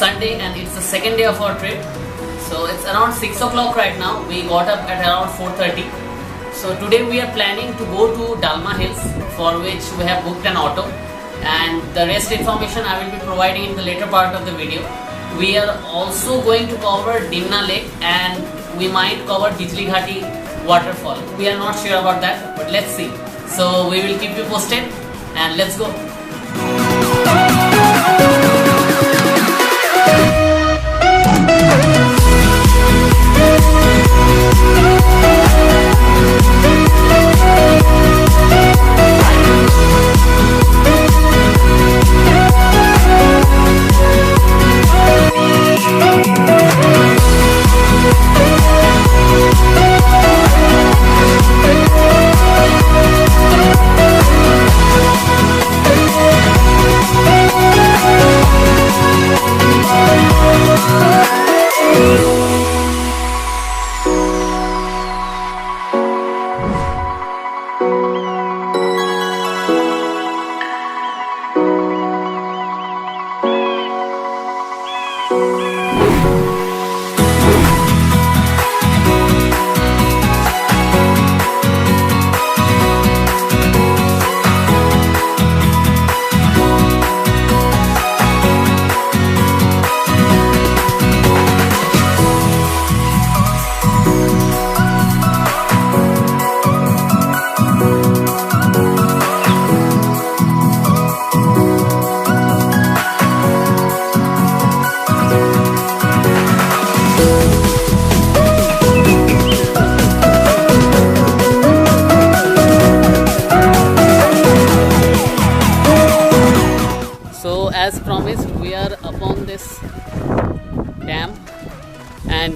Sunday and it's the second day of our trip. So it's around 6 o'clock right now. We got up at around 4:30. So today we are planning to go to Dalma Hills, for which we have booked an auto, and the rest information I will be providing in the later part of the video. We are also going to cover Dimna Lake and we might cover Bijli Ghati waterfall. We are not sure about that, but let's see. So we will keep you posted and let's go. As promised, we are upon this dam and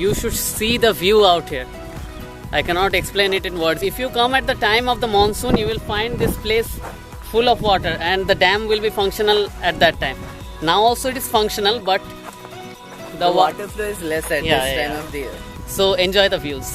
you should see the view out here. I cannot explain it in words. If you come at the time of the monsoon, you will find this place full of water and the dam will be functional at that time. Now also it is functional, but the water flow is less at this time of the year. So enjoy the views.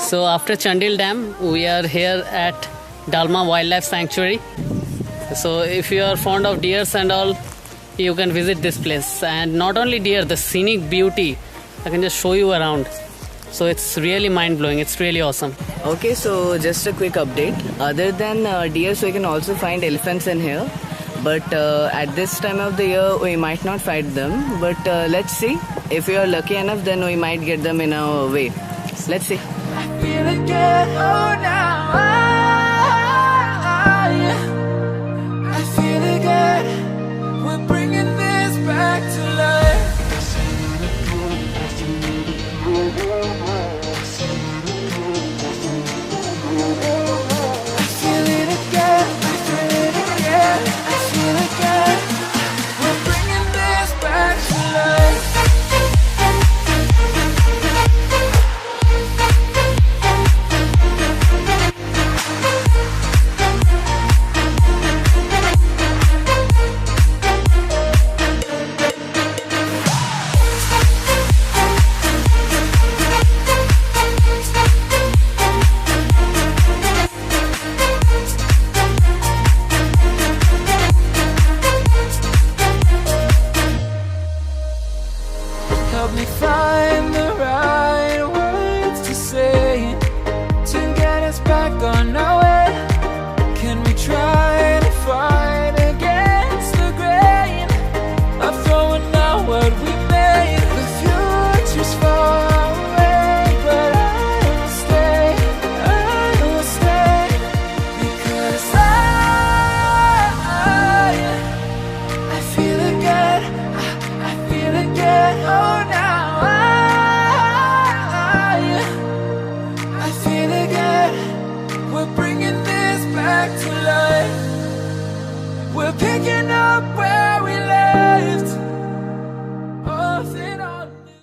So after Chandil Dam, we are here at Dalma Wildlife Sanctuary. So if you are fond of deers and all, you can visit this place. And not only deer, the scenic beauty, I can just show you around. So it's really mind-blowing, it's really awesome. Okay, so just a quick update. Other than deer, so you can also find elephants in here. But at this time of the year, we might not find them. But let's see. If we are lucky enough, then we might get them in our way. Let's see. I feel again, oh now I feel again, we're bringing this back to life. I feel it again, I feel it again, I feel again, we're bringing this back to life. Help me find the right words to say to get us back on our way. Can we try to fight against the grain of throwing out what we made? The future's far away, but I will stay, because I feel again, I feel again, oh now I feel again, we're bringing this back to life. We're picking up where we left